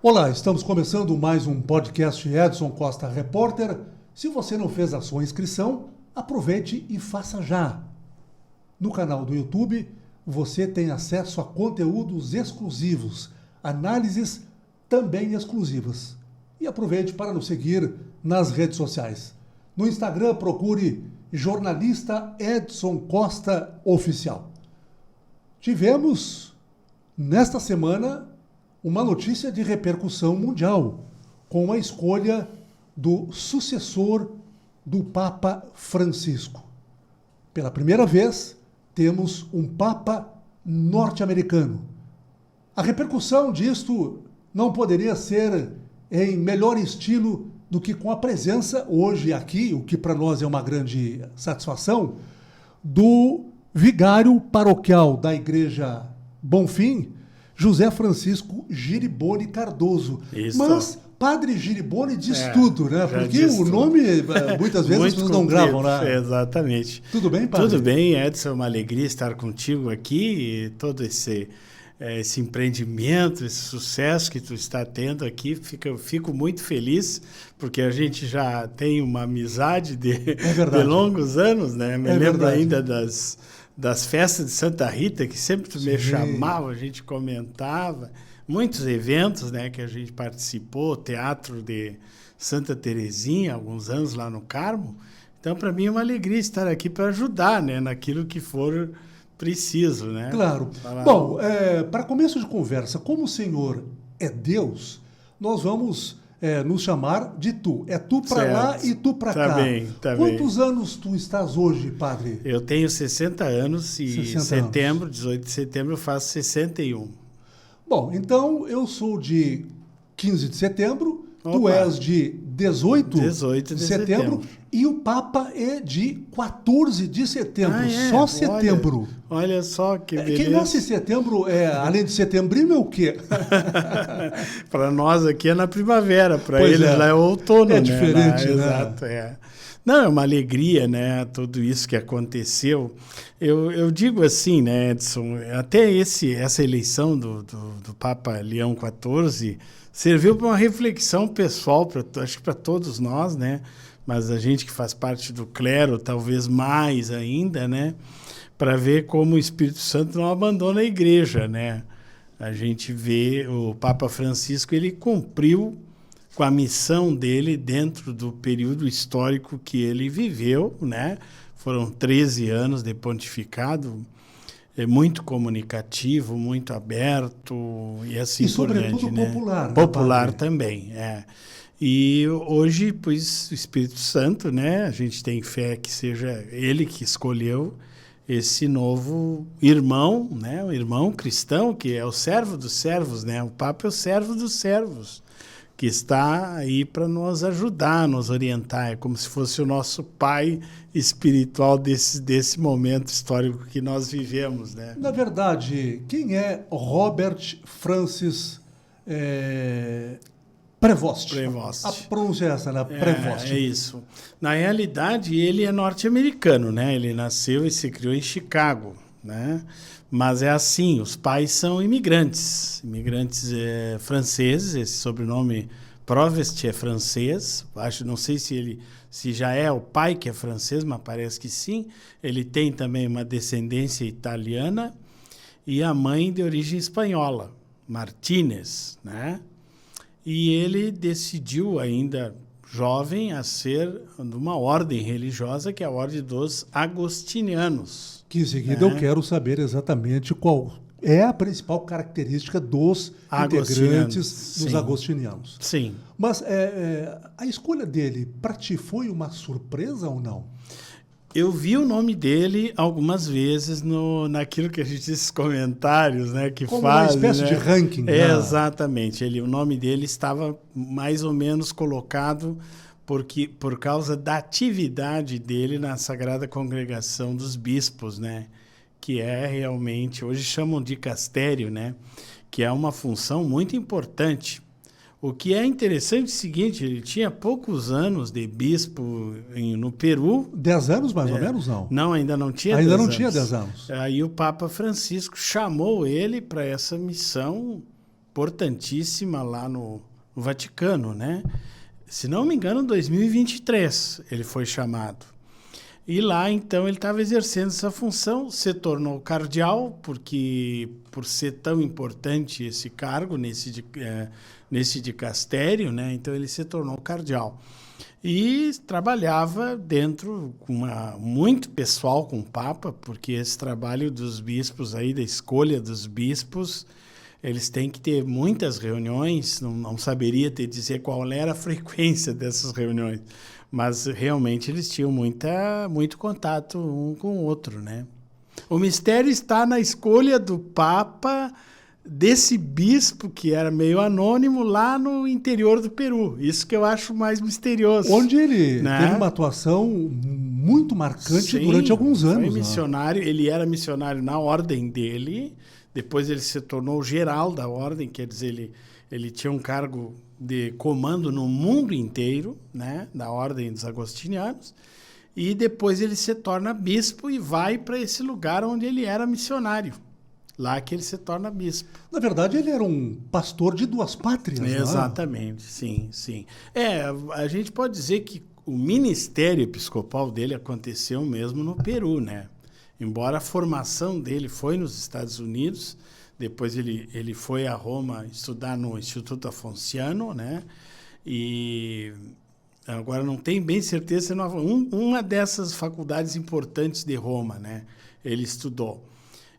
Olá, estamos começando mais um podcast Edson Costa Repórter. Se você não fez a sua inscrição, aproveite e faça já. No canal do YouTube, você tem acesso a conteúdos exclusivos, análises também exclusivas. E aproveite para nos seguir nas redes sociais. No Instagram, procure Jornalista Edson Costa Oficial. Tivemos, nesta semana, uma notícia de repercussão mundial, com a escolha do sucessor do Papa Francisco. Pela primeira vez, temos um Papa norte-americano. A repercussão disto não poderia ser em melhor estilo do que com a presença hoje aqui, o que para nós é uma grande satisfação, do vigário paroquial da Igreja Bonfim, José Francisco Giriboni Cardoso. Isso. Mas Padre Giriboni diz tudo, né? Porque o tudo. nome, muitas vezes, as pessoas não gravam, né? Exatamente. Tudo bem, Padre? Tudo bem, Edson. É uma alegria estar contigo aqui. E todo esse empreendimento, esse sucesso que tu está tendo aqui, fico muito feliz, porque a gente já tem uma amizade de longos anos, né? Me lembro ainda das festas de Santa Rita, que sempre tu me chamava, a gente comentava. Muitos eventos, né, que a gente participou, Teatro de Santa Terezinha, alguns anos lá no Carmo. Então, para mim é uma alegria estar aqui para ajudar, né, naquilo que for preciso, né? Claro. Bom, para começo de conversa, como o senhor é Deus, nós vamos nos chamar de tu. É tu para lá e tu para cá. Tá Quantos anos tu estás hoje, Padre? Eu tenho 60 anos e 18 de setembro eu faço 61. Bom, então eu sou de 15 de setembro, tu és de 18 de setembro e o Papa é de 14 de setembro, só setembro. Olha só que beleza. Quem nasce em setembro, além de setembrino, é o quê? Para nós aqui é na primavera, para eles lá é outono. É diferente, né? Exato, Não, é uma alegria, né, tudo isso que aconteceu. Eu digo assim, né, Edson, até essa eleição do Papa Leão XIV serviu para uma reflexão pessoal, acho que para todos nós, né, mas a gente que faz parte do clero, talvez mais ainda, né, para ver como o Espírito Santo não abandona a igreja, né. A gente vê o Papa Francisco, ele cumpriu com a missão dele dentro do período histórico que ele viveu, né? Foram 13 anos de pontificado, muito comunicativo, muito aberto e assim por diante. E sobretudo popular. Popular também, E hoje, pois, o Espírito Santo, né? A gente tem fé que seja ele que escolheu esse novo irmão, né? O irmão cristão, que é o servo dos servos, né? O Papa é o servo dos servos, que está aí para nos ajudar, nos orientar. É como se fosse o nosso pai espiritual desse momento histórico que nós vivemos, né? Na verdade, quem é Robert Francis Prevost? A pronúncia é essa, né? Prevost. É isso. Na realidade, ele é norte-americano, né? Ele nasceu e se criou em Chicago, né? Mas é assim, os pais são imigrantes franceses, esse sobrenome Provost é francês, não sei se já é o pai que é francês, mas parece que sim. Ele tem também uma descendência italiana e a mãe de origem espanhola, Martínez, né? E ele decidiu ainda jovem a ser de uma ordem religiosa que é a Ordem dos Agostinianos. Que em seguida eu quero saber exatamente qual é a principal característica dos integrantes dos agostinianos. Sim. Mas a escolha dele, para ti, foi uma surpresa ou não? Eu vi o nome dele algumas vezes naquilo que a gente diz, comentários, né, que como fazem, uma espécie de ranking. Né? Exatamente. O nome dele estava mais ou menos colocado por causa da atividade dele na Sagrada Congregação dos Bispos, né? Que é realmente, hoje chamam de dicastério, né? Que é uma função muito importante. O que é interessante é o seguinte, ele tinha poucos anos de bispo no Peru. 10 anos mais ou menos, não? Não, ainda não tinha 10 anos. Ainda não tinha 10 anos. Aí o Papa Francisco chamou ele para essa missão importantíssima lá no Vaticano, né? Se não me engano, em 2023 ele foi chamado. E lá, então, ele estava exercendo essa função, se tornou cardeal, porque por ser tão importante esse cargo nesse dicastério, né? Então ele se tornou cardeal. E trabalhava dentro, muito pessoal com o Papa, porque esse trabalho dos bispos aí, da escolha dos bispos, eles têm que ter muitas reuniões, não saberia te dizer qual era a frequência dessas reuniões, mas realmente eles tinham muito contato um com o outro, né? O mistério está na escolha do Papa, desse bispo que era meio anônimo lá no interior do Peru. Isso que eu acho mais misterioso. Onde ele teve uma atuação muito marcante durante alguns anos. Foi missionário, ele era missionário na ordem dele, depois ele se tornou geral da ordem, quer dizer, ele tinha um cargo de comando no mundo inteiro, né, da ordem dos agostinianos, e depois ele se torna bispo e vai para esse lugar onde ele era missionário. Lá que ele se torna bispo. Na verdade, ele era um pastor de duas pátrias, né? Exatamente, sim, sim. A gente pode dizer que o ministério episcopal dele aconteceu mesmo no Peru, né? Embora a formação dele foi nos Estados Unidos, depois ele foi a Roma estudar no Instituto Afonciano, né? E agora não tenho bem certeza, uma dessas faculdades importantes de Roma, né? Ele estudou.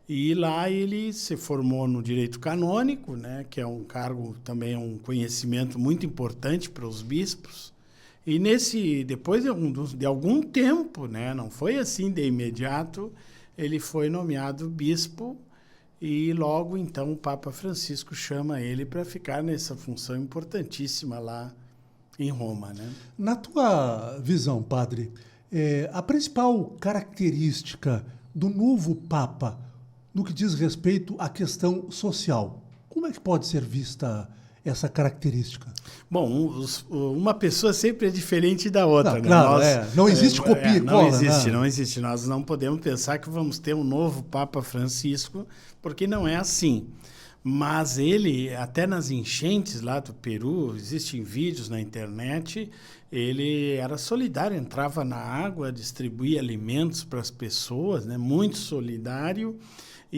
E lá ele se formou no direito canônico, né, que é um cargo também, um conhecimento muito importante para os bispos. E depois de algum tempo, né, não foi assim de imediato, ele foi nomeado bispo e logo então o Papa Francisco chama ele para ficar nessa função importantíssima lá em Roma, né? Na tua visão, padre, a principal característica do novo Papa no que diz respeito à questão social, como é que pode ser vista essa característica? Bom, uma pessoa sempre é diferente da outra, não, né? Claro, não existe copia e cola. Não existe. Nós não podemos pensar que vamos ter um novo Papa Francisco, porque não é assim. Mas ele, até nas enchentes lá do Peru, existem vídeos na internet, ele era solidário, entrava na água, distribuía alimentos para as pessoas, né? Muito solidário.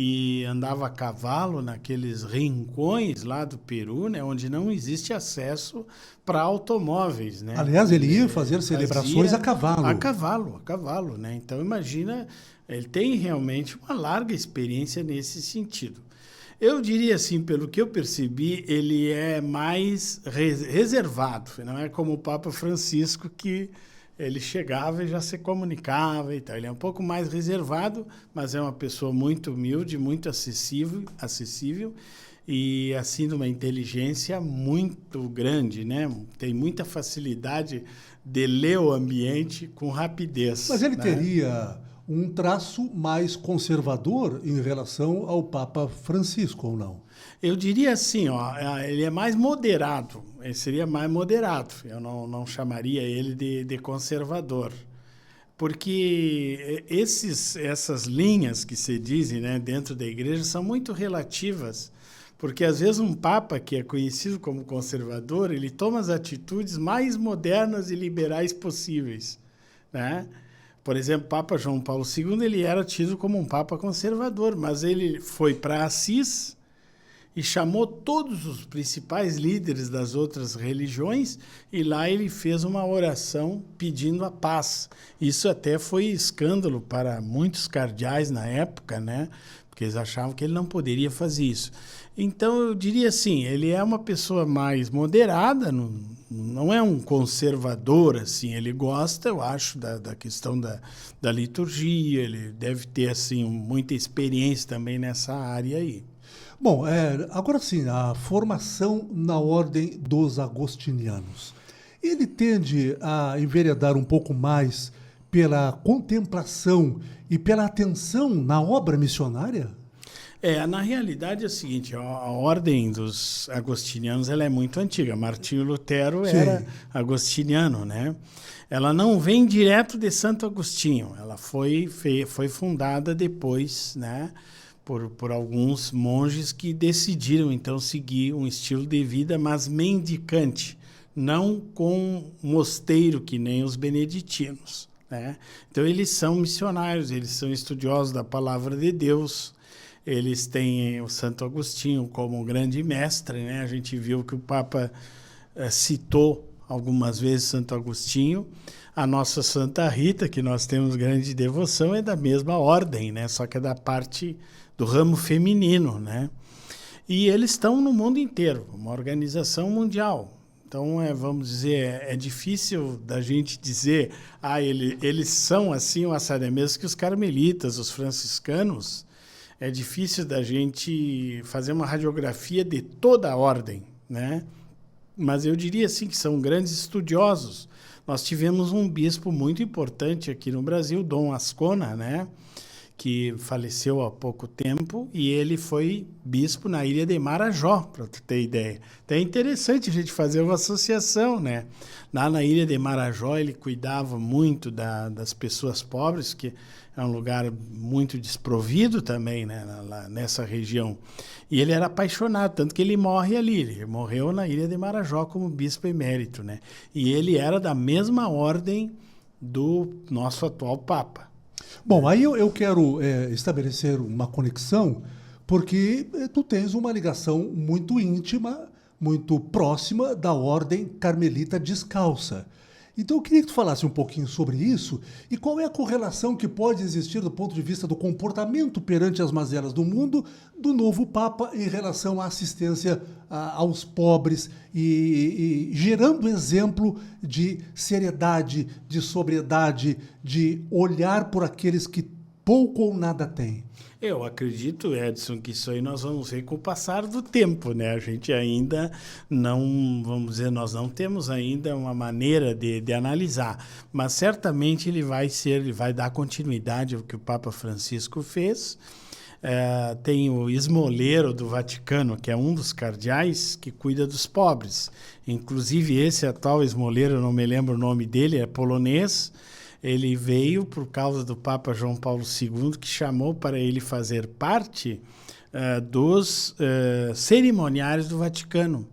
E andava a cavalo naqueles rincões lá do Peru, né, onde não existe acesso para automóveis, né? Aliás, ele ia fazer celebrações a cavalo. A cavalo, né? Então, imagina, ele tem realmente uma larga experiência nesse sentido. Eu diria assim, pelo que eu percebi, ele é mais reservado, não é como o Papa Francisco, que ele chegava e já se comunicava e tal. Ele é um pouco mais reservado, mas é uma pessoa muito humilde, muito acessível e, assim, de uma inteligência muito grande, né? Tem muita facilidade de ler o ambiente com rapidez. Mas ele teria um traço mais conservador em relação ao Papa Francisco, ou não? Eu diria assim, ele é mais moderado, ele seria mais moderado, eu não chamaria ele de conservador, porque essas linhas que se dizem, né, dentro da igreja são muito relativas, porque às vezes um papa que é conhecido como conservador, ele toma as atitudes mais modernas e liberais possíveis, né? Por exemplo, o Papa João Paulo II, ele era tido como um papa conservador, mas ele foi para Assis e chamou todos os principais líderes das outras religiões e lá ele fez uma oração pedindo a paz. Isso até foi escândalo para muitos cardeais na época, né? Porque eles achavam que ele não poderia fazer isso. Então, eu diria assim, ele é uma pessoa mais moderada, não é um conservador, assim, ele gosta, eu acho, da questão da liturgia, ele deve ter, assim, muita experiência também nessa área aí. Bom, agora sim, a formação na ordem dos agostinianos. Ele tende a enveredar um pouco mais pela contemplação e pela atenção na obra missionária? Na realidade é o seguinte, a ordem dos agostinianos ela é muito antiga. Martinho Lutero era agostiniano, né? Ela não vem direto de Santo Agostinho, ela foi fundada depois, né? por alguns monges que decidiram, então, seguir um estilo de vida, mas mendicante, não com mosteiro, que nem os beneditinos, né? Então, eles são missionários, eles são estudiosos da palavra de Deus, eles têm o Santo Agostinho como grande mestre, né? A gente viu que o Papa citou algumas vezes Santo Agostinho. A nossa Santa Rita, que nós temos grande devoção, é da mesma ordem, né? Só que é da parte do ramo feminino, né? E eles estão no mundo inteiro, uma organização mundial. Então, vamos dizer, é difícil da gente dizer, eles são assim, o assado, mesmo que os carmelitas, os franciscanos, é difícil da gente fazer uma radiografia de toda a ordem, né? Mas eu diria assim que são grandes estudiosos. Nós tivemos um bispo muito importante aqui no Brasil, Dom Ascona, né? Que faleceu há pouco tempo, e ele foi bispo na ilha de Marajó, para tu ter ideia. Então é interessante a gente fazer uma associação, né? Lá na ilha de Marajó ele cuidava muito das pessoas pobres, que é um lugar muito desprovido também, né? Lá nessa região. E ele era apaixonado, tanto que ele morre ali. Ele morreu na ilha de Marajó como bispo emérito, né? E ele era da mesma ordem do nosso atual Papa. Bom, aí eu quero estabelecer uma conexão, porque tu tens uma ligação muito íntima, muito próxima da Ordem Carmelita Descalça. Então eu queria que tu falasse um pouquinho sobre isso e qual é a correlação que pode existir do ponto de vista do comportamento perante as mazelas do mundo do novo Papa em relação à assistência aos pobres e gerando exemplo de seriedade, de sobriedade, de olhar por aqueles que pouco ou nada têm. Eu acredito, Edson, que isso aí nós vamos ver com o passar do tempo, né? A gente ainda não, vamos dizer, nós não temos ainda uma maneira de analisar, mas certamente ele vai dar continuidade ao que o Papa Francisco fez. Tem o esmoleiro do Vaticano, que é um dos cardeais que cuida dos pobres. Inclusive esse atual esmoleiro, eu não me lembro o nome dele, é polonês. Ele veio por causa do Papa João Paulo II, que chamou para ele fazer parte dos cerimoniários do Vaticano.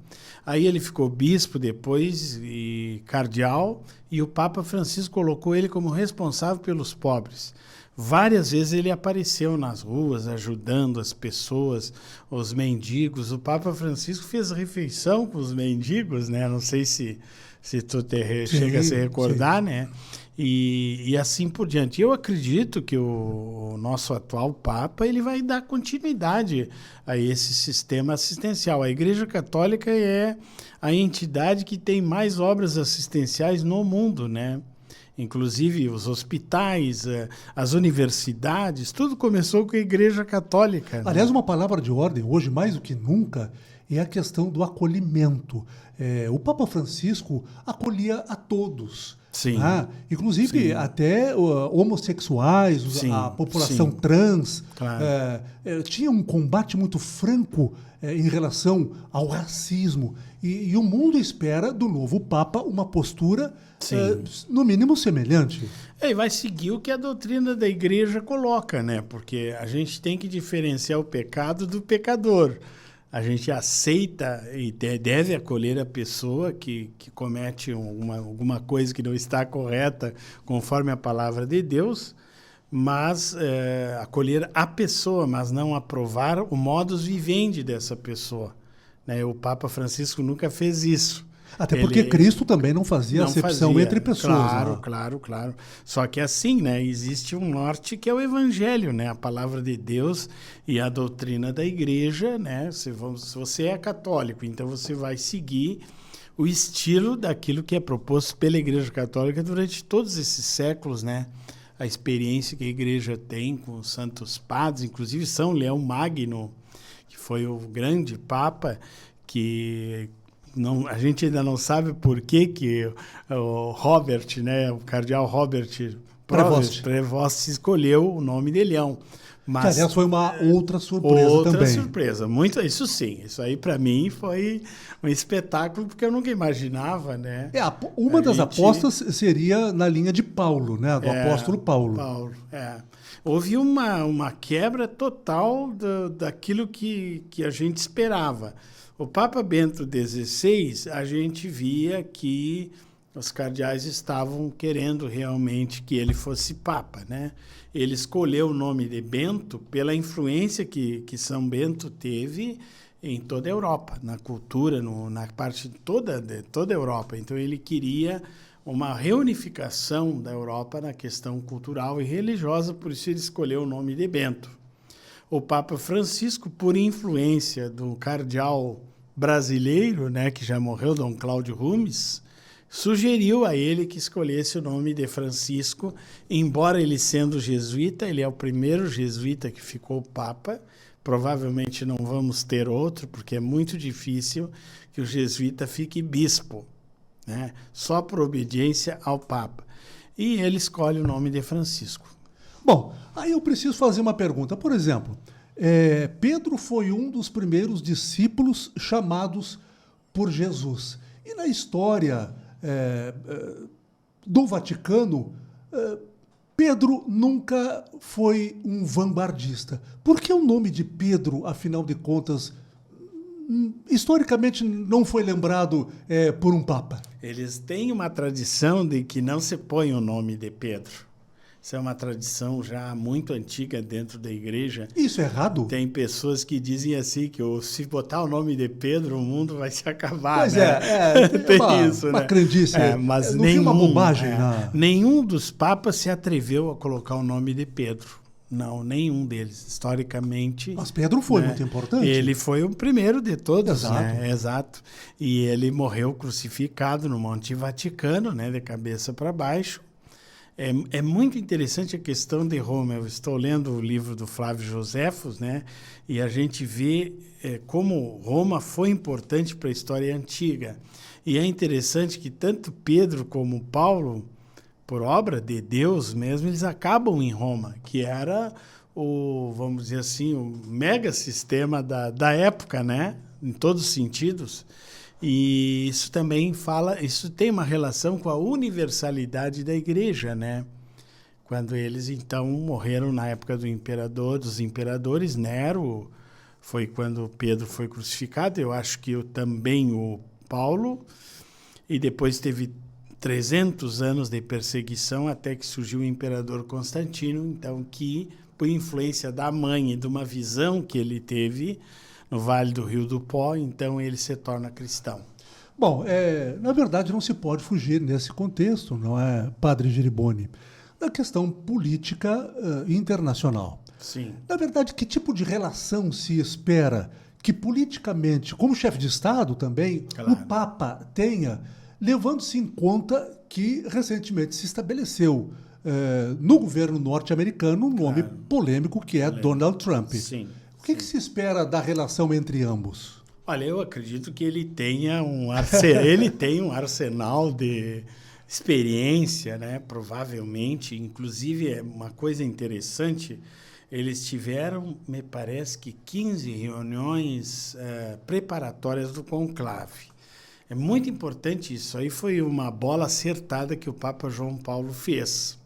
Aí ele ficou bispo depois e cardeal, e o Papa Francisco colocou ele como responsável pelos pobres. Várias vezes ele apareceu nas ruas ajudando as pessoas, os mendigos. O Papa Francisco fez refeição com os mendigos, né? Não sei se tu chega a se recordar, sim, né? E assim por diante. Eu acredito que o nosso atual Papa ele vai dar continuidade a esse sistema assistencial. A Igreja Católica é a entidade que tem mais obras assistenciais no mundo, né? Inclusive os hospitais, as universidades, tudo começou com a Igreja Católica. Aliás, uma palavra de ordem, hoje mais do que nunca, é a questão do acolhimento. O Papa Francisco acolhia a todos. Sim. Inclusive, sim, até homossexuais, sim, a população, sim, trans. Claro. Tinha um combate muito franco em relação ao racismo. E o mundo espera do novo Papa uma postura, no mínimo, semelhante. E vai seguir o que a doutrina da Igreja coloca, né? Porque a gente tem que diferenciar o pecado do pecador. A gente aceita e deve acolher a pessoa que comete alguma coisa que não está correta conforme a palavra de Deus, mas acolher a pessoa, mas não aprovar o modus vivendi dessa pessoa, né? O Papa Francisco nunca fez isso. Até porque Cristo também não fazia acepção entre pessoas. Claro, né? claro. Só que assim, né, existe um norte que é o Evangelho, né, a palavra de Deus e a doutrina da Igreja, né? Se você é católico, então você vai seguir o estilo daquilo que é proposto pela Igreja Católica durante todos esses séculos, né? A experiência que a Igreja tem com os santos padres, inclusive São Leão Magno, que foi o grande Papa que... a gente ainda não sabe por que o Robert, né, o cardeal Robert Prevost escolheu o nome de Leão. Mas, que, aliás, foi uma outra surpresa também. Outra surpresa. Muito, isso sim. Isso aí, para mim, foi um espetáculo, porque eu nunca imaginava, né? Uma das apostas seria na linha de Paulo, né? Do apóstolo Paulo. Houve uma quebra total daquilo que a gente esperava. O Papa Bento XVI, a gente via que os cardeais estavam querendo realmente que ele fosse Papa, né? Ele escolheu o nome de Bento pela influência que São Bento teve em toda a Europa, na cultura, na parte de toda a Europa. Então, ele queria uma reunificação da Europa na questão cultural e religiosa, por isso ele escolheu o nome de Bento. O Papa Francisco, por influência do cardeal brasileiro, né, que já morreu, Dom Cláudio Rumes, sugeriu a ele que escolhesse o nome de Francisco, embora ele sendo jesuíta, ele é o primeiro jesuíta que ficou papa. Provavelmente não vamos ter outro, porque é muito difícil que o jesuíta fique bispo, né? Só por obediência ao papa. E ele escolhe o nome de Francisco. Bom, aí eu preciso fazer uma pergunta. Por exemplo, Pedro foi um dos primeiros discípulos chamados por Jesus. E na história do Vaticano, Pedro nunca foi um vanguardista. Por que o nome de Pedro, afinal de contas, historicamente não foi lembrado por um papa? Eles têm uma tradição de que não se põe o nome de Pedro. Isso é uma tradição já muito antiga dentro da igreja. Isso é errado? Tem pessoas que dizem assim, que se botar o nome de Pedro, o mundo vai se acabar. Pois né? Tem uma crendice. Mas não nenhum, uma bobagem. Nenhum dos papas se atreveu a colocar o nome de Pedro. Não, nenhum deles, historicamente. Mas Pedro foi muito importante. Ele foi o primeiro de todos, Exato. né? Exato. E ele morreu crucificado no Monte Vaticano, né? De cabeça para baixo. É muito interessante a questão de Roma. Eu estou lendo o livro do Flávio Joséfos, né? E a gente vê como Roma foi importante para a história antiga. E é interessante que tanto Pedro como Paulo, por obra de Deus mesmo, eles acabam em Roma, que era vamos dizer assim, o mega sistema da época, né? Em todos os sentidos. E isso também isso tem uma relação com a universalidade da igreja, né? Quando eles, então, morreram na época dos imperadores, Nero, foi quando Pedro foi crucificado, eu acho que também o Paulo, e depois teve 300 anos de perseguição até que surgiu o imperador Constantino, então, que, por influência da mãe e de uma visão que ele teve no Vale do Rio do Pó, então ele se torna cristão. Bom, na verdade não se pode fugir nesse contexto, não é, Padre Giriboni, da questão política internacional. Sim. Na verdade, que tipo de relação se espera que politicamente, como chefe de Estado também, claro, o Papa tenha, levando-se em conta que recentemente se estabeleceu no governo norte-americano um nome polêmico que é Donald Trump. Sim. O que se espera da relação entre ambos? Olha, eu acredito que ele tenha um arsenal de experiência, né? Provavelmente, inclusive é uma coisa interessante, eles tiveram, me parece que 15 reuniões preparatórias do conclave. É muito importante isso aí, foi uma bola acertada que o Papa João Paulo fez.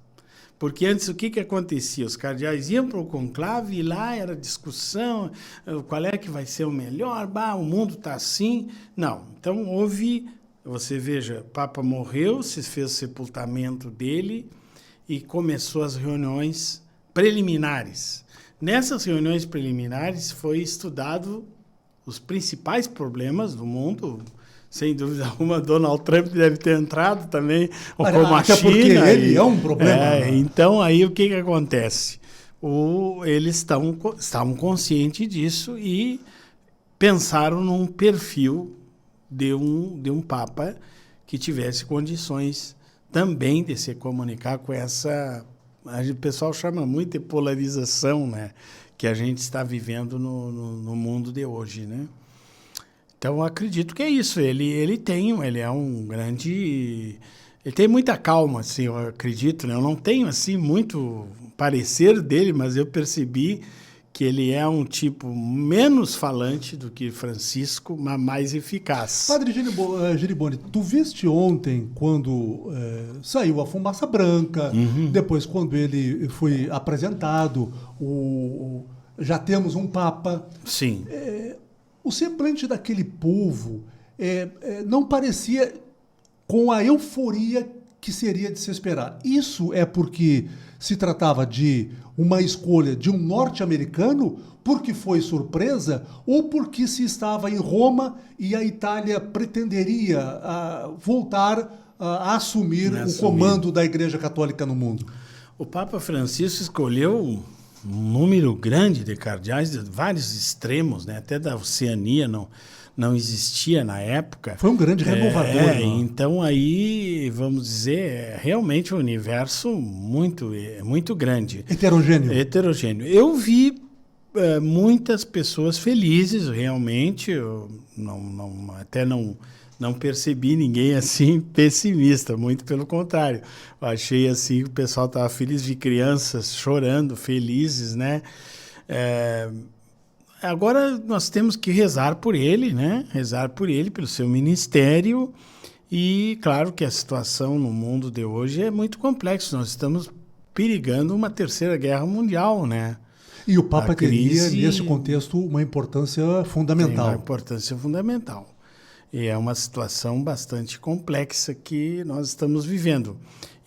Porque antes o que acontecia? Os cardeais iam para o conclave e lá era discussão, qual é que vai ser o melhor, o mundo está assim. Não, então você veja, o Papa morreu, se fez o sepultamento dele e começou as reuniões preliminares. Nessas reuniões preliminares foi estudado os principais problemas do mundo. Sem dúvida alguma, Donald Trump deve ter entrado também, ou como a China. Porque ele é um problema. Então, aí o que acontece? Eles estavam conscientes disso e pensaram num perfil de um Papa que tivesse condições também de se comunicar com essa... O pessoal chama muito de polarização, né? Que a gente está vivendo no mundo de hoje, né? Então, acredito que é isso. Ele é um grande Ele tem muita calma, assim, eu acredito, né? Eu não tenho, assim, muito parecer dele, mas eu percebi que ele é um tipo menos falante do que Francisco, mas mais eficaz. Padre Geriboni, tu viste ontem quando saiu a fumaça branca, depois quando ele foi apresentado, já temos um Papa. Sim. O semblante daquele povo não parecia com a euforia que seria de se esperar. Isso é porque se tratava de uma escolha de um norte-americano, porque foi surpresa, ou porque se estava em Roma e a Itália pretenderia voltar a assumir o comando da Igreja Católica no mundo? O Papa Francisco escolheu um número grande de cardeais de vários extremos, né? Até da Oceania não existia na época. Foi um grande renovador. Então aí, vamos dizer, realmente um universo muito grande. Heterogêneo. Eu vi muitas pessoas felizes, realmente. Eu não percebi ninguém assim pessimista, muito pelo contrário. Eu achei assim que o pessoal estava feliz, vi crianças chorando, felizes, né? Agora nós temos que rezar por ele, né? Rezar por ele, pelo seu ministério. E claro que a situação no mundo de hoje é muito complexa. Nós estamos perigando uma terceira guerra mundial, né? E o Papa teria, nesse contexto, uma importância fundamental. Tem uma importância fundamental. E é uma situação bastante complexa que nós estamos vivendo.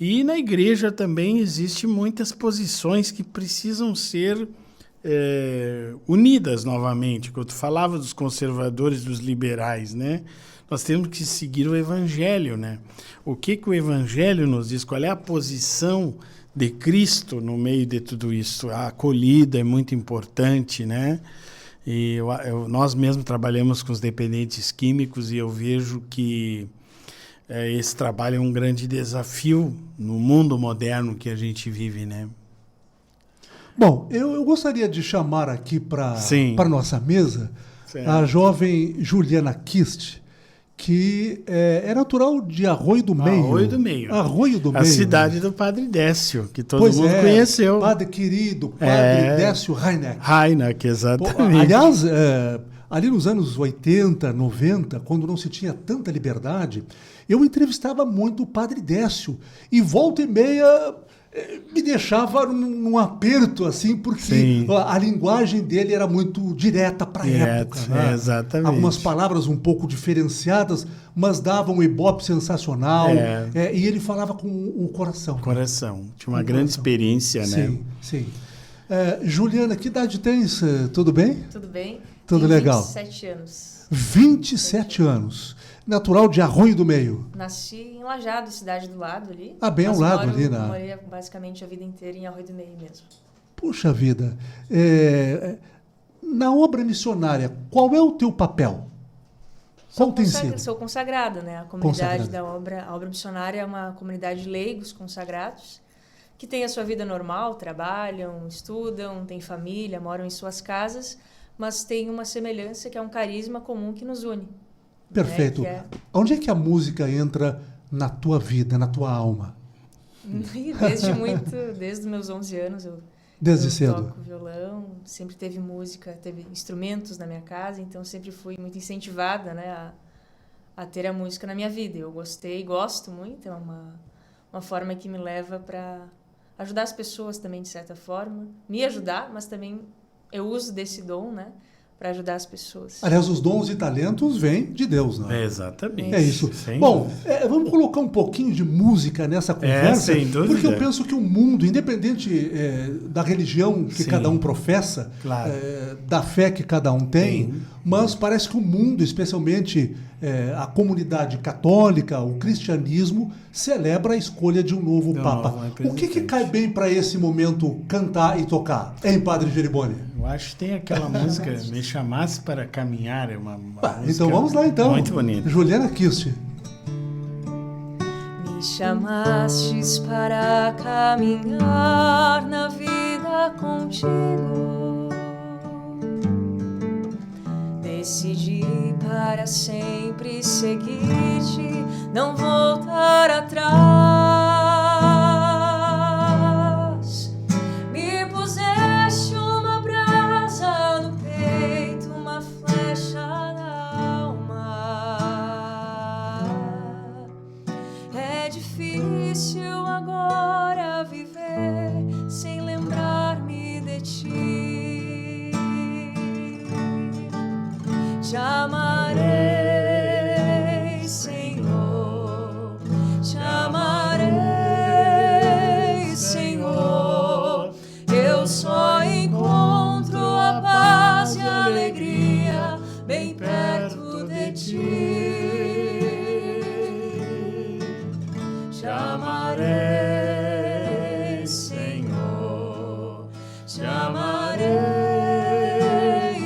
E na igreja também existem muitas posições que precisam ser unidas novamente. Quando tu falava dos conservadores, dos liberais, né? Nós temos que seguir o Evangelho, né? O que o Evangelho nos diz? Qual é a posição de Cristo no meio de tudo isso? A acolhida é muito importante, né? E nós mesmos trabalhamos com os dependentes químicos e eu vejo que esse trabalho é um grande desafio no mundo moderno que a gente vive, né? Bom, eu gostaria de chamar aqui para a nossa mesa a jovem Juliana Kist, que é natural de Arroio do Meio. Arroio do Meio. A cidade do Padre Décio, que todo mundo conheceu. Padre querido, Padre Décio Reinach. Reinach, exatamente. Aliás, ali nos anos 80, 90, quando não se tinha tanta liberdade, eu entrevistava muito o Padre Décio. E volta e meia me deixava num aperto, assim, porque a linguagem dele era muito direta para a época. Né? Exatamente. Algumas palavras um pouco diferenciadas, mas davam um ibope sensacional. E ele falava com o coração. Tinha uma grande experiência, né? Sim. Juliana, que idade tens? Tudo bem? Tudo bem. Tudo legal. 27 anos. 27 anos. Natural de Arroio do Meio. Nasci em Lajeado, cidade do lado ali. Bem ao lado ali, né? Morei basicamente a vida inteira em Arroio do Meio mesmo. Puxa vida. Na obra missionária, qual é o teu papel? Qual tem sido? Sou consagrada, né? A comunidade da obra, a obra missionária é uma comunidade de leigos consagrados que tem a sua vida normal, trabalham, estudam, têm família, moram em suas casas, mas tem uma semelhança que é um carisma comum que nos une. Perfeito. Onde é que a música entra na tua vida, na tua alma? Desde os meus 11 anos eu toco violão, sempre teve música, teve instrumentos na minha casa, então sempre fui muito incentivada, né, a ter a música na minha vida. Eu gosto muito, é uma forma que me leva para ajudar as pessoas também, de certa forma, me ajudar, mas também eu uso desse dom, né, para ajudar as pessoas. Aliás, os dons e talentos vêm de Deus, né? Exatamente. É isso. Bom, vamos colocar um pouquinho de música nessa conversa, sem dúvida. Porque eu penso que o mundo, independente da religião que cada um professa, da fé que cada um tem, mas parece que o mundo, especialmente a comunidade católica, o cristianismo, celebra a escolha de um novo Papa. O que cai bem para esse momento cantar e tocar, hein, Padre Geriboni? Eu acho que tem aquela música, Me Chamasse para Caminhar, é uma música então vamos lá, então. Muito bonita. Juliana Kist. Me chamastes para caminhar na vida contigo, Decidi para sempre seguir-te, não voltar atrás. Me puseste uma brasa no peito, uma flecha na alma. É difícil agora viver sem lembrar-me de ti. Te amarei, Senhor, te amarei, Senhor. Eu só encontro a paz e a alegria bem perto de ti. Te amarei, Senhor, te amarei,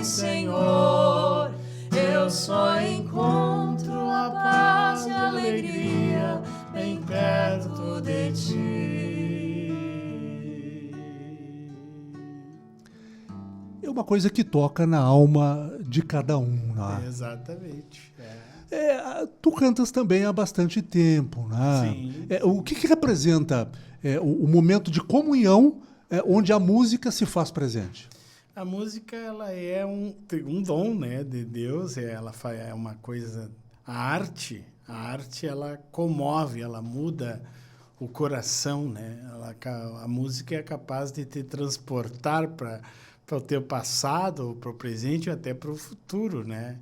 Senhor. Eu só encontro a paz e a alegria bem perto de ti. É uma coisa que toca na alma de cada um, né? Exatamente. Tu cantas também há bastante tempo, né? Sim. O que representa o momento de comunhão onde a música se faz presente? A música, ela é um dom, né, de Deus. Ela é uma coisa... A arte, ela comove, ela muda o coração, né? A música é capaz de te transportar para o teu passado, para o presente e até para o futuro, né?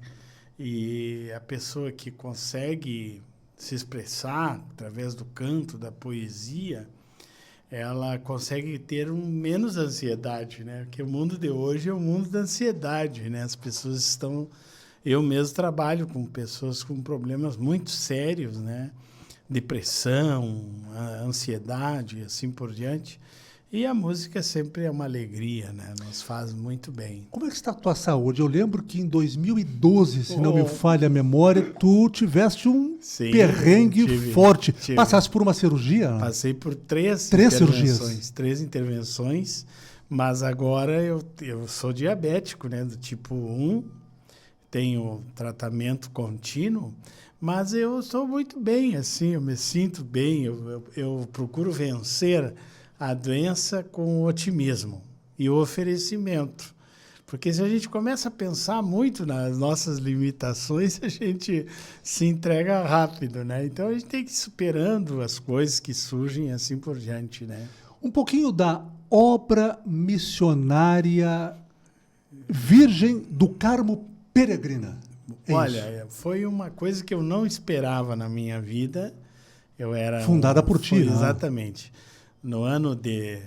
E a pessoa que consegue se expressar através do canto, da poesia, ela consegue ter menos ansiedade, né? Porque o mundo de hoje é um mundo da ansiedade, né? As pessoas estão... Eu mesmo trabalho com pessoas com problemas muito sérios, né? Depressão, ansiedade, assim por diante. E a música sempre é uma alegria, né? Nos faz muito bem. Como é que está a tua saúde? Eu lembro que em 2012, se não me falha a memória, tu tiveste um perrengue forte. Passaste por uma cirurgia? Passei por três cirurgias. 3 intervenções, mas agora eu sou diabético, né? Do tipo 1, tenho tratamento contínuo, mas eu estou muito bem, assim, eu me sinto bem, eu procuro vencer a doença com otimismo e oferecimento. Porque se a gente começa a pensar muito nas nossas limitações, a gente se entrega rápido, né? Então a gente tem que ir superando as coisas que surgem assim por diante, né? Um pouquinho da obra missionária Virgem do Carmo Peregrina. Olha, foi uma coisa que eu não esperava na minha vida. Eu era fundada por ti, né? Exatamente. No ano de...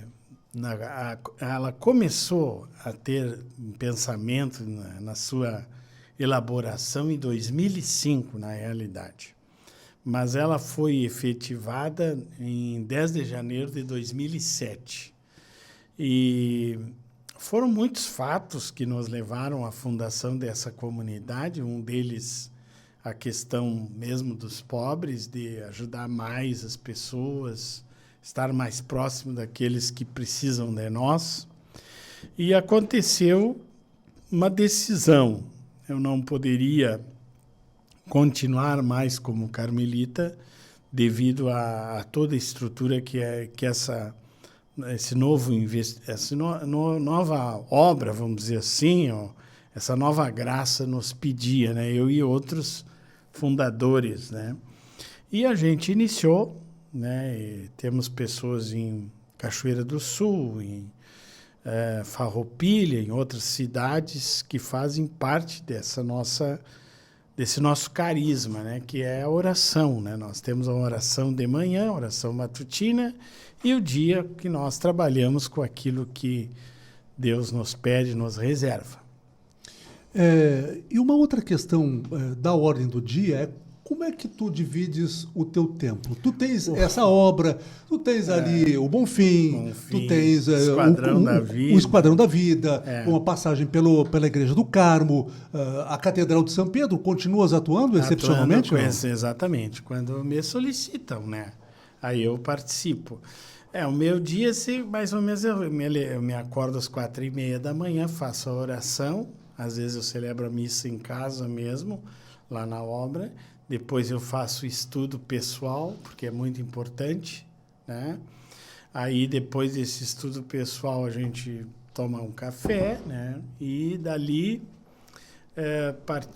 ela começou a ter um pensamento na sua elaboração em 2005, na realidade. Mas ela foi efetivada em 10 de janeiro de 2007. E foram muitos fatos que nos levaram à fundação dessa comunidade. Um deles, a questão mesmo dos pobres, de ajudar mais as pessoas, estar mais próximo daqueles que precisam de nós. E aconteceu uma decisão. Eu não poderia continuar mais como carmelita devido a toda a estrutura que essa nova obra, vamos dizer assim, essa nova graça nos pedia, né? Eu e outros fundadores, né? E a gente iniciou, né? E temos pessoas em Cachoeira do Sul, em Farroupilha, em outras cidades que fazem parte desse nosso carisma, né? Que é a oração, né? Nós temos a oração de manhã, a oração matutina, e o dia que nós trabalhamos com aquilo que Deus nos pede, nos reserva. E uma outra questão da ordem do dia é como é que tu divides o teu tempo? Tu tens essa obra, tu tens ali o Bonfim, tu tens o Esquadrão da Vida, uma passagem pela Igreja do Carmo, a Catedral de São Pedro. Continuas atuando excepcionalmente? Exatamente, quando me solicitam, né? Aí eu participo. O meu dia, mais ou menos, eu me acordo às 4h30 da manhã, faço a oração, Às vezes eu celebro a missa em casa mesmo, lá na obra. Depois eu faço estudo pessoal, porque é muito importante, né? Aí, depois desse estudo pessoal, a gente toma um café, né? E dali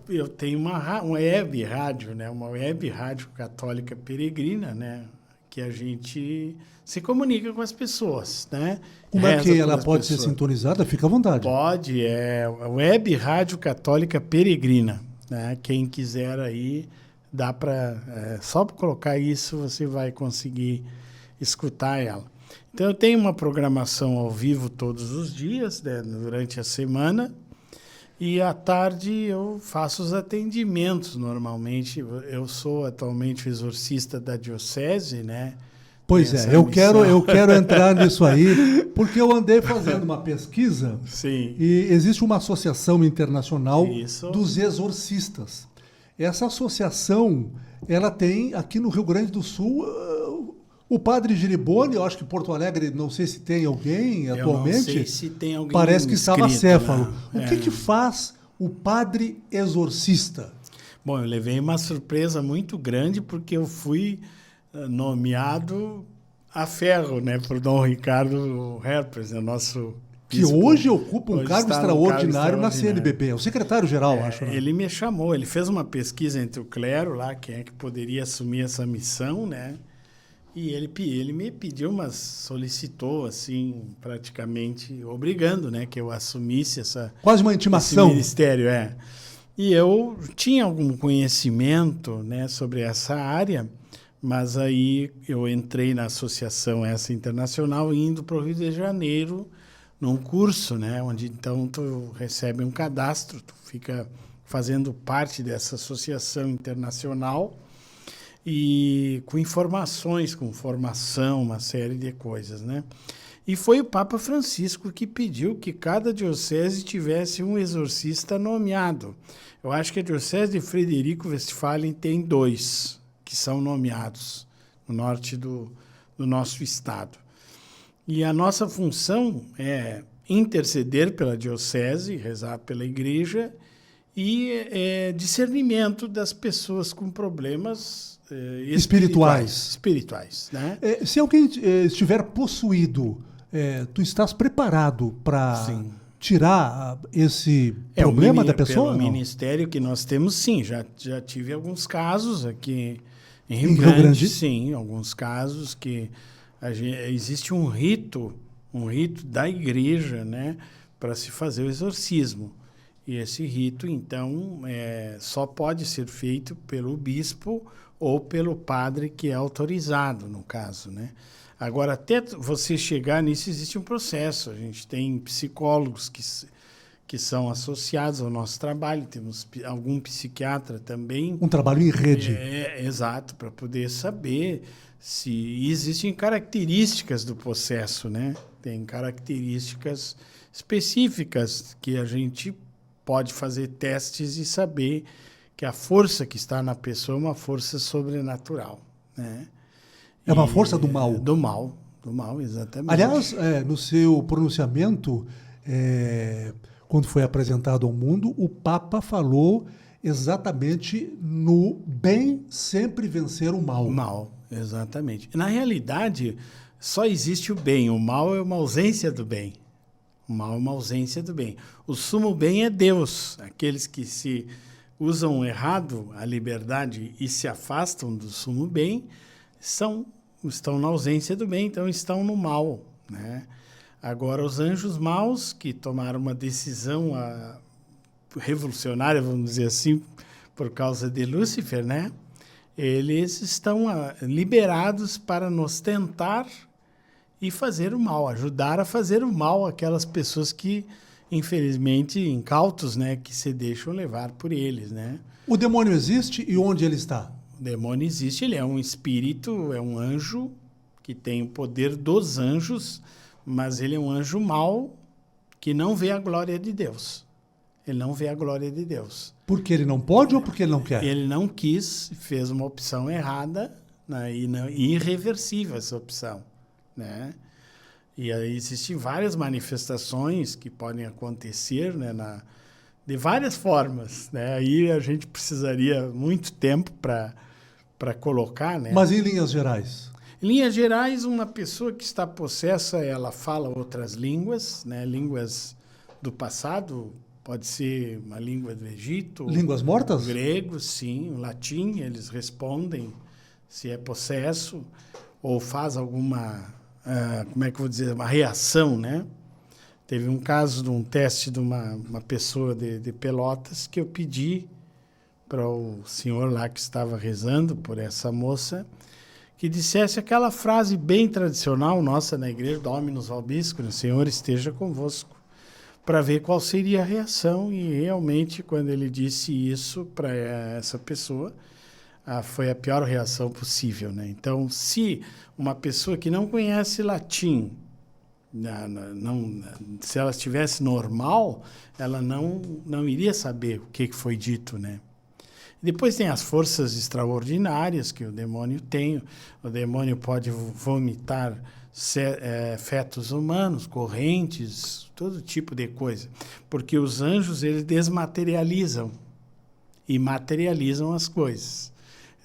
eu tenho uma web rádio, né? Uma web rádio católica peregrina, né? Que a gente se comunica com as pessoas, né? Como é que ela pode ser sintonizada? Fica à vontade. Pode, é a Web Rádio Católica Peregrina, né? Quem quiser aí, dá para... só para colocar isso, você vai conseguir escutar ela. Então, eu tenho uma programação ao vivo todos os dias, né? Durante a semana, e à tarde eu faço os atendimentos normalmente. Eu sou atualmente o exorcista da diocese, né? Pois é, eu quero entrar nisso aí, porque eu andei fazendo uma pesquisa. Sim. E existe uma associação internacional Isso. dos exorcistas. Essa associação, ela tem aqui no Rio Grande do Sul o padre Giribone, eu acho que Porto Alegre, não sei se tem alguém atualmente. Eu não sei se tem alguém parece que estava acéfalo. Né? O que faz o padre exorcista? Bom, eu levei uma surpresa muito grande porque eu fui nomeado a ferro, né, por Dom Ricardo Herpes, nosso que bispo, hoje ocupa um cargo extraordinário na CNBB, é o secretário-geral, acho. Né? Ele me chamou, ele fez uma pesquisa entre o clero lá, quem é que poderia assumir essa missão, né? E ele me pediu, mas solicitou, assim, praticamente obrigando, né, que eu assumisse quase uma intimação. Esse ministério, E eu tinha algum conhecimento, né, sobre essa área, mas aí eu entrei na associação essa internacional indo para o Rio de Janeiro num curso, né, onde então tu recebe um cadastro, tu fica fazendo parte dessa associação internacional e com informações, com formação, uma série de coisas, né? E foi o Papa Francisco que pediu que cada diocese tivesse um exorcista nomeado. Eu acho que a diocese de Frederico Westphalen tem 2 que são nomeados no norte do nosso estado. E a nossa função é interceder pela diocese, rezar pela igreja e discernimento das pessoas com problemas espirituais, né? Se alguém estiver possuído, tu estás preparado para tirar esse problema da pessoa? Pelo ministério que nós temos, sim. Já tive alguns casos aqui em Rio Grande. Sim, alguns casos que existe um rito da igreja, né, para se fazer o exorcismo. E esse rito, então, só pode ser feito pelo bispo ou pelo padre que é autorizado, no caso, né? Agora, até você chegar nisso, existe um processo. A gente tem psicólogos que são associados ao nosso trabalho, temos algum psiquiatra também. Um trabalho em rede. Exato, para poder saber se existem características do processo, né? Tem características específicas que a gente pode fazer testes e saber que a força que está na pessoa é uma força sobrenatural, né? É uma força do mal. Do mal, exatamente. Aliás, no seu pronunciamento, quando foi apresentado ao mundo, o Papa falou exatamente no bem sempre vencer o mal. O mal, exatamente. Na realidade, só existe o bem. O mal é uma ausência do bem. O mal é uma ausência do bem. O sumo bem é Deus. Aqueles que se usam errado a liberdade e se afastam do sumo bem estão na ausência do bem, então estão no mal, né? Agora, os anjos maus, que tomaram uma decisão revolucionária, vamos dizer assim, por causa de Lúcifer, né? Eles estão liberados para nos tentar e fazer o mal, ajudar a fazer o mal àquelas pessoas que, infelizmente, incautos, né, que se deixam levar por eles, né? O demônio existe e onde ele está? O demônio existe, ele é um espírito, é um anjo que tem o poder dos anjos, mas ele é um anjo mau que não vê a glória de Deus. Ele não vê a glória de Deus. Porque ele não pode ou porque ele não quer? Ele não quis, fez uma opção errada, né, e irreversível essa opção, né? E aí existem várias manifestações que podem acontecer, né, de várias formas, né? Aí a gente precisaria muito tempo para colocar, né? Mas em linhas gerais? Em linhas gerais, uma pessoa que está possessa, ela fala outras línguas, né? Línguas do passado, pode ser uma língua do Egito. Línguas mortas? Grego, sim. O latim, eles respondem se é possesso ou faz alguma, como é que eu vou dizer, uma reação, né? Teve um caso de um teste de uma pessoa de Pelotas que eu pedi para o senhor lá que estava rezando por essa moça que dissesse aquela frase bem tradicional nossa na igreja, Dominus vobiscum, o Senhor esteja convosco, para ver qual seria a reação. E realmente, quando ele disse isso para essa pessoa, foi a pior reação possível, né? Então, se uma pessoa que não conhece latim, se ela estivesse normal, ela não iria saber o que foi dito, né? Depois tem as forças extraordinárias que o demônio tem. O demônio pode vomitar fetos humanos, correntes, todo tipo de coisa. Porque os anjos, eles desmaterializam e materializam as coisas.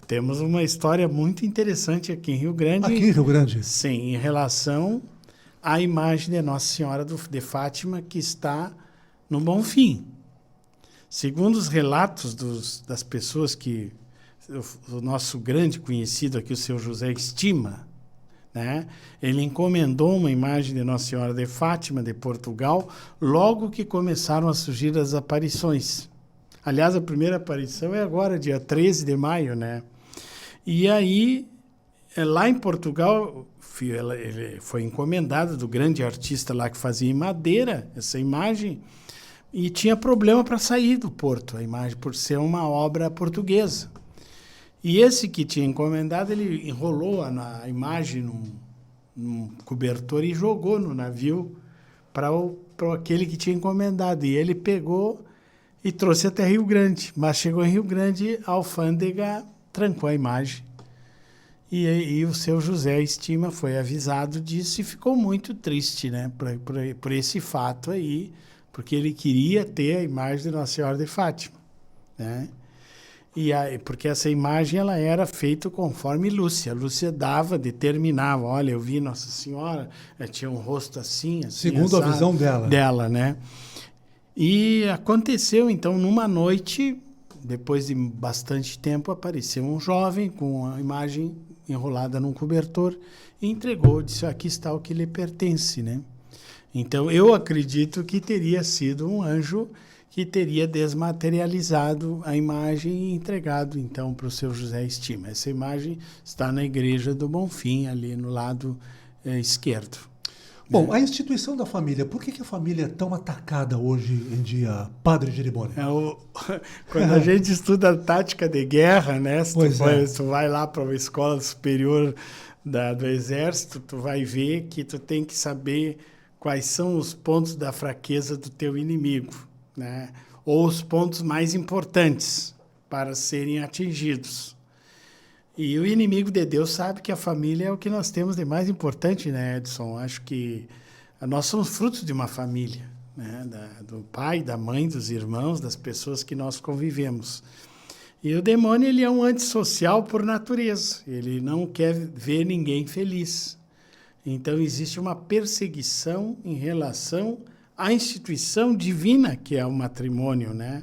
Temos uma história muito interessante aqui em Rio Grande. Aqui em Rio Grande? Sim, em relação à imagem de Nossa Senhora de Fátima, que está no Bonfim. Segundo os relatos das pessoas que o nosso grande conhecido aqui, o seu José Estima, né? Ele encomendou uma imagem de Nossa Senhora de Fátima, de Portugal, logo que começaram a surgir as aparições. Aliás, a primeira aparição é agora, dia 13 de maio, né? E aí, lá em Portugal, ele foi encomendado do grande artista lá que fazia em madeira essa imagem, e tinha problema para sair do Porto, a imagem, por ser uma obra portuguesa. E esse que tinha encomendado, ele enrolou a imagem num cobertor e jogou no navio para aquele que tinha encomendado. E ele pegou e trouxe até Rio Grande. Mas chegou em Rio Grande, a alfândega trancou a imagem. E o seu José Estima foi avisado disso e ficou muito triste, né, por esse fato aí, porque ele queria ter a imagem de Nossa Senhora de Fátima, né? Porque essa imagem ela era feita conforme Lúcia. Lúcia determinava, olha, eu vi Nossa Senhora, tinha um rosto assim, segundo a visão dela. Dela, né? E aconteceu, então, numa noite, depois de bastante tempo, apareceu um jovem com a imagem enrolada num cobertor e entregou, disse, aqui está o que lhe pertence, né? Então, eu acredito que teria sido um anjo que teria desmaterializado a imagem e entregado, então, para o seu José Estima. Essa imagem está na igreja do Bonfim, ali no lado esquerdo. Bom, a instituição da família, por que a família é tão atacada hoje em dia, Padre Jerimone? Quando a gente estuda tática de guerra, né? Se tu vai lá para a escola superior do Exército, tu vai ver que tu tem que saber quais são os pontos da fraqueza do teu inimigo, né? Ou os pontos mais importantes para serem atingidos. E o inimigo de Deus sabe que a família é o que nós temos de mais importante, né, Edson? Acho que nós somos frutos de uma família, né? Do pai, da mãe, dos irmãos, das pessoas que nós convivemos. E o demônio, ele é um antissocial por natureza. Ele não quer ver ninguém feliz. Então, existe uma perseguição em relação à instituição divina, que é o matrimônio, né?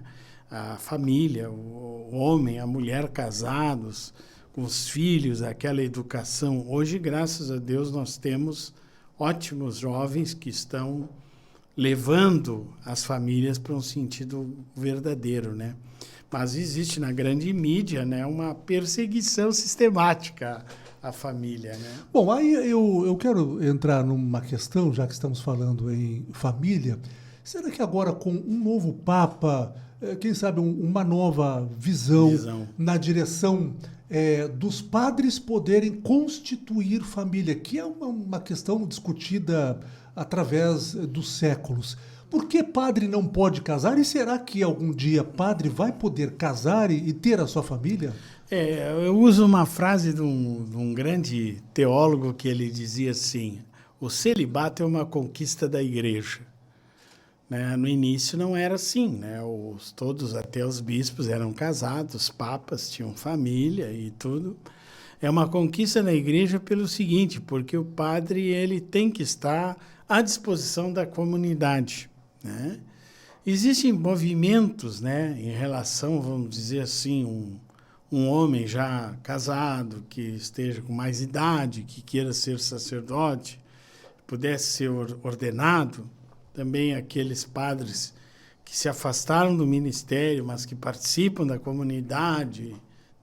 A família, o homem, a mulher casados, com os filhos, aquela educação. Hoje, graças a Deus, nós temos ótimos jovens que estão levando as famílias para um sentido verdadeiro, né? Mas existe na grande mídia, né, uma perseguição sistemática a família, né? Bom, aí eu quero entrar numa questão, já que estamos falando em família. Será que agora com um novo Papa, quem sabe uma nova visão na direção dos padres poderem constituir família, que é uma questão discutida através dos séculos. Por que padre não pode casar? E será que algum dia padre vai poder casar e ter a sua família? Eu uso uma frase de um grande teólogo que ele dizia assim, o celibato é uma conquista da igreja. né? No início não era assim, né? Todos, até os bispos, eram casados, os papas tinham família e tudo. É uma conquista na igreja pelo seguinte, porque o padre ele tem que estar à disposição da comunidade, né? Existem movimentos, né, em relação, vamos dizer assim, um homem já casado, que esteja com mais idade, que queira ser sacerdote, pudesse ser ordenado, também aqueles padres que se afastaram do ministério, mas que participam da comunidade,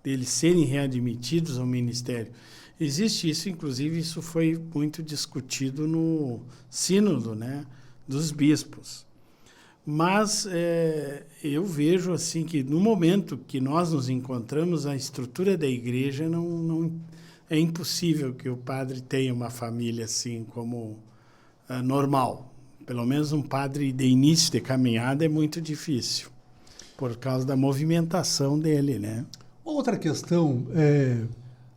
deles serem readmitidos ao ministério. Existe isso, inclusive, isso foi muito discutido no sínodo, né, dos bispos. Mas eu vejo assim que no momento que nós nos encontramos, a estrutura da igreja não é impossível que o padre tenha uma família assim como normal. Pelo menos um padre de início de caminhada é muito difícil, por causa da movimentação dele, né? Outra questão,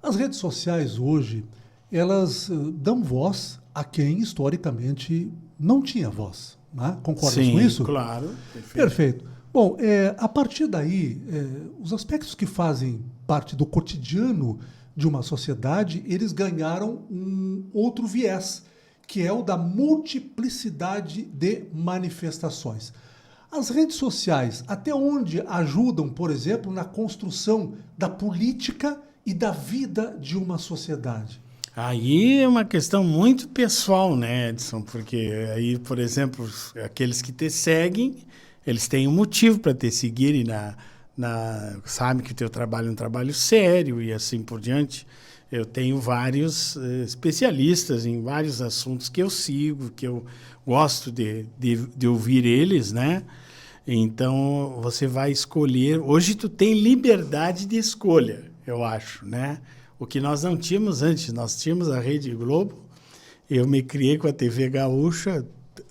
as redes sociais hoje, elas dão voz a quem historicamente não tinha voz. Né? Concordas com isso? Sim, claro. Perfeito. Bom, a partir daí, os aspectos que fazem parte do cotidiano de uma sociedade, eles ganharam um outro viés, que é o da multiplicidade de manifestações. As redes sociais, até onde ajudam, por exemplo, na construção da política e da vida de uma sociedade? Aí é uma questão muito pessoal, né, Edson? Porque aí, por exemplo, aqueles que te seguem, eles têm um motivo para te seguirem, sabe que o teu trabalho é um trabalho sério e assim por diante. Eu tenho vários especialistas em vários assuntos que eu sigo, que eu gosto de ouvir eles, né? Então, você vai escolher... Hoje tu tem liberdade de escolha, eu acho, né? O que nós não tínhamos antes. Nós tínhamos a Rede Globo. Eu me criei com a TV Gaúcha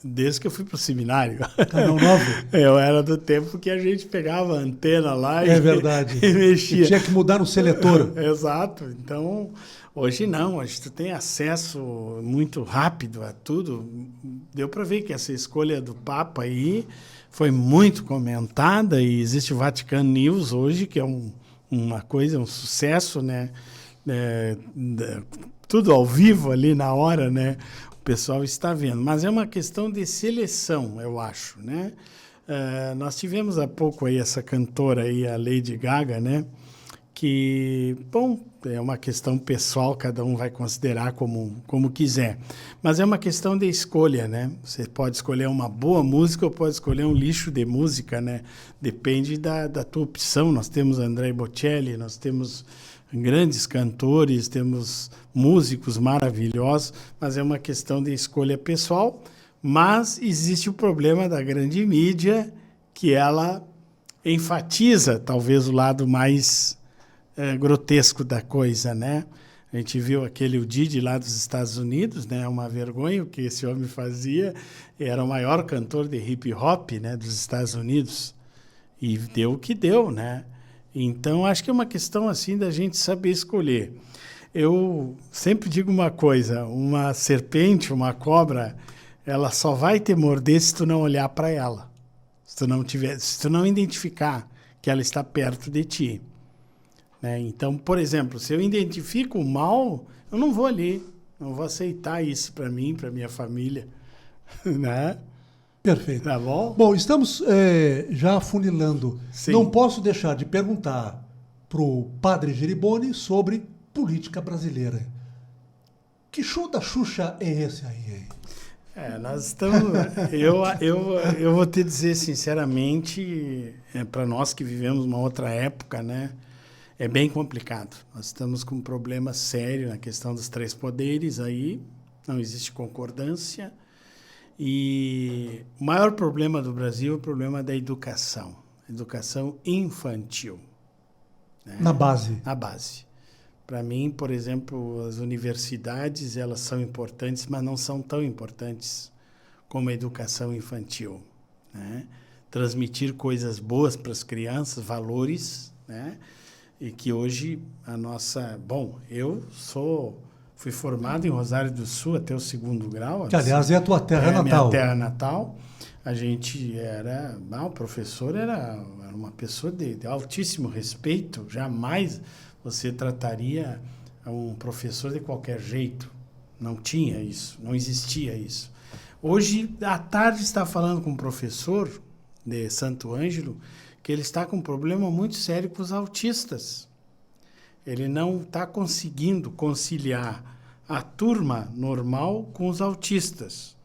desde que eu fui para o seminário. Canal 9? Eu era do tempo que a gente pegava a antena lá verdade. E mexia. E tinha que mudar no seletor. Exato. Então, hoje não. Hoje tu tem acesso muito rápido a tudo. Deu para ver que essa escolha do Papa aí foi muito comentada e existe o Vatican News hoje, que é uma coisa, um sucesso, né? Tudo ao vivo ali na hora, né? O pessoal está vendo. Mas é uma questão de seleção, eu acho, né? Nós tivemos há pouco aí essa cantora aí, a Lady Gaga, né? Que, bom, é uma questão pessoal, cada um vai considerar como quiser. Mas é uma questão de escolha, né? Você pode escolher uma boa música ou pode escolher um lixo de música, né? Depende da tua opção. Nós temos André Bocelli, nós temos grandes cantores, temos músicos maravilhosos, mas é uma questão de escolha pessoal. Mas existe o problema da grande mídia, que ela enfatiza talvez o lado mais grotesco da coisa, né? A gente viu o Didi lá dos Estados Unidos, né? Uma vergonha o que esse homem fazia. Era o maior cantor de hip hop, né, dos Estados Unidos. E deu o que deu, né? Então, acho que é uma questão assim da gente saber escolher. Eu sempre digo uma coisa, uma serpente, uma cobra, ela só vai te morder se tu não olhar para ela. Se tu não identificar que ela está perto de ti. Né? Então, por exemplo, se eu identifico o mal, eu não vou ali, não vou aceitar isso para mim, para minha família. Né? Perfeito. Tá bom? Bom, estamos já afunilando. Sim. Não posso deixar de perguntar para o padre Geriboni sobre política brasileira. Que show da Xuxa é esse aí? Nós estamos... eu vou te dizer sinceramente, para nós que vivemos uma outra época, né, é bem complicado. Nós estamos com um problema sério na questão dos 3 poderes aí, não existe concordância. E o maior problema do Brasil é o problema da educação infantil. Né? Na base. Na base. Para mim, por exemplo, as universidades, elas são importantes, mas não são tão importantes como a educação infantil. Né? Transmitir coisas boas para as crianças, valores, né? E que hoje a nossa... Bom, fui formado em Rosário do Sul até o 2º grau. Que, aliás, é a tua terra natal. Minha terra natal. o professor era uma pessoa de altíssimo respeito, jamais você trataria um professor de qualquer jeito. Não tinha isso, não existia isso. Hoje, à tarde, está falando com um professor de Santo Ângelo que ele está com um problema muito sério com os autistas. Ele não está conseguindo conciliar a turma normal com os autistas.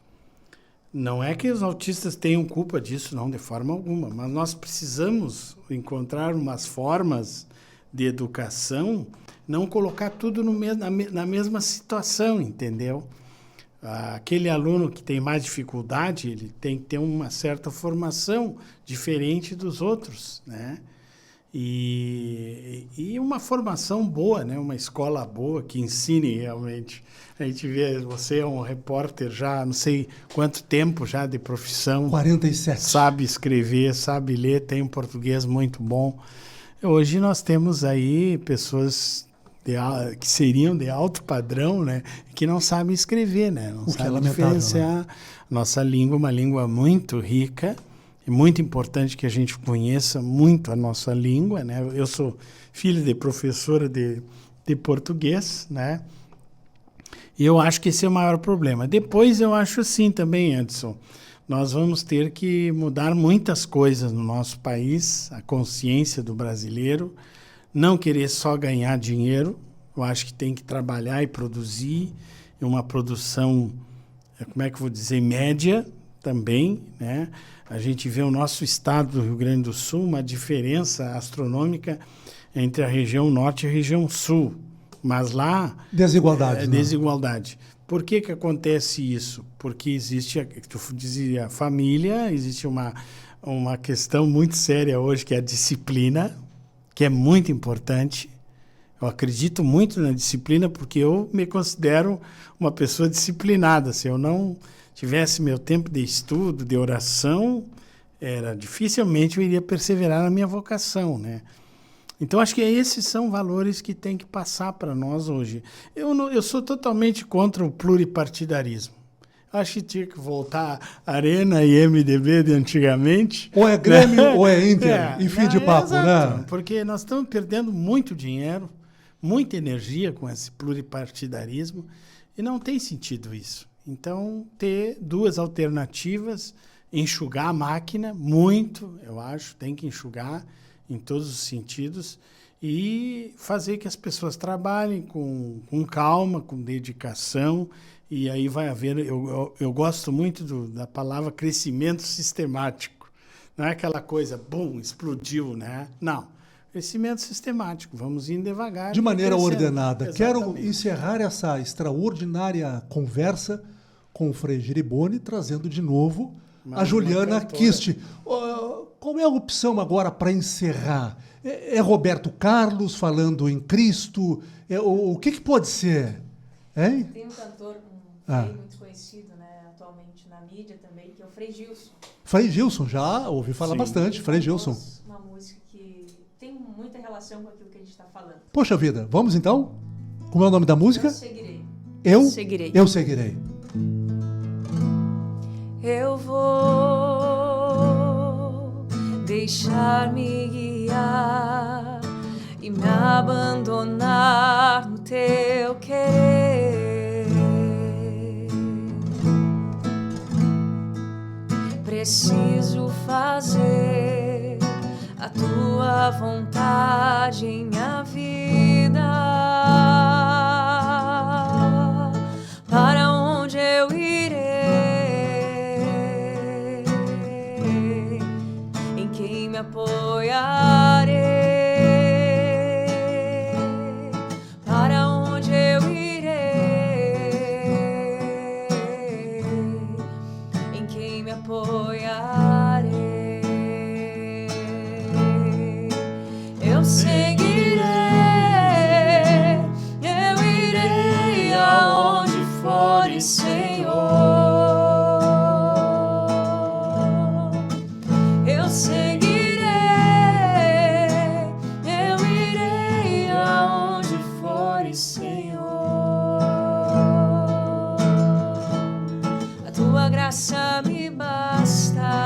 Não é que os autistas tenham culpa disso, não, de forma alguma, mas nós precisamos encontrar umas formas de educação, não colocar tudo na mesma situação, entendeu? Aquele aluno que tem mais dificuldade, ele tem que ter uma certa formação diferente dos outros, né? E uma formação boa, né? Uma escola boa que ensine realmente. A gente vê, você é um repórter já, não sei quanto tempo já de profissão. 47. Sabe escrever, sabe ler, tem um português muito bom. Hoje nós temos aí pessoas que seriam de alto padrão, né? Que não sabem escrever, né? Não sabem diferenciar. Né? Nossa língua é uma língua muito rica. É muito importante que a gente conheça muito a nossa língua, né? Eu sou filho de professora de português, né? E eu acho que esse é o maior problema. Depois eu acho assim também, Edson, nós vamos ter que mudar muitas coisas no nosso país, a consciência do brasileiro, não querer só ganhar dinheiro. Eu acho que tem que trabalhar e produzir, uma produção, como é que eu vou dizer, média também, né? A gente vê o nosso estado do Rio Grande do Sul, uma diferença astronômica entre a região norte e a região sul. Mas lá... Desigualdade. Desigualdade. Por que acontece isso? Porque existe, tu dizia, a família, existe uma questão muito séria hoje, que é a disciplina, que é muito importante. Eu acredito muito na disciplina porque eu me considero uma pessoa disciplinada. Se eu não tivesse meu tempo de estudo, de oração, dificilmente eu iria perseverar na minha vocação, né? Então, acho que esses são valores que tem que passar para nós hoje. Eu sou totalmente contra o pluripartidarismo. Acho que tinha que voltar Arena e MDB de antigamente. Ou é Grêmio ou é Inter, e fim de papo, exato, né? Porque nós estamos perdendo muito dinheiro, muita energia com esse pluripartidarismo, e não tem sentido isso. Então, ter duas alternativas, enxugar a máquina, muito, eu acho, tem que enxugar em todos os sentidos, e fazer que as pessoas trabalhem com calma, com dedicação, e aí vai haver... Eu gosto muito da palavra crescimento sistemático. Não é aquela coisa, bum, explodiu, né? Não. Crescimento sistemático, vamos indo devagar. De maneira ordenada. Exatamente. Quero encerrar essa extraordinária conversa com o Frei Giriboni, trazendo de novo a Juliana Kist. Qual é a opção agora para encerrar? É Roberto Carlos falando em Cristo? O que pode ser? Hein? Tem um cantor, muito conhecido, né, atualmente na mídia também, que é o Frei Gilson. Frei Gilson, já ouvi falar bastante. Frei Gilson. Uma música que tem muita relação com aquilo que a gente está falando. Poxa vida, vamos então? Como é o nome da música? Eu seguirei. Eu seguirei. Eu seguirei. Eu vou deixar-me guiar e me abandonar no teu querer. Preciso fazer a tua vontade em minha vida. Para onde eu irei? Em quem me apoiarei? Para onde eu irei? Em quem me apoiarei? Eu seguirei, eu irei aonde fores, Senhor. Eu seguirei, eu irei aonde fores, Senhor. A tua graça me basta.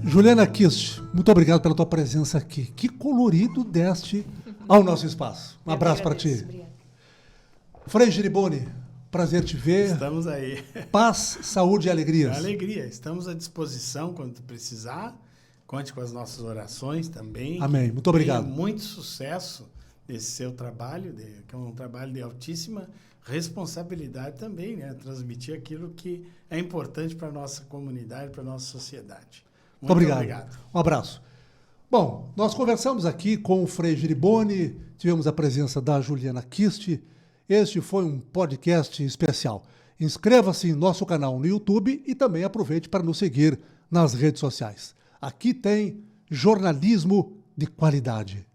Juliana Kist, muito obrigado pela tua presença aqui. Que colorido deste ao nosso espaço. Um abraço para ti. Obrigada. Frei Giriboni, prazer te ver. Estamos aí. Paz, saúde e alegrias. Alegria. Estamos à disposição quando precisar. Conte com as nossas orações também. Amém. Muito obrigado. Tenha muito sucesso nesse seu trabalho, que é um trabalho de altíssima responsabilidade também, né? Transmitir aquilo que é importante para a nossa comunidade, para a nossa sociedade. Muito obrigado. Um abraço. Bom, nós conversamos aqui com o Frei Giriboni, tivemos a presença da Juliana Kist. Este foi um podcast especial. Inscreva-se em nosso canal no YouTube e também aproveite para nos seguir nas redes sociais. Aqui tem jornalismo de qualidade.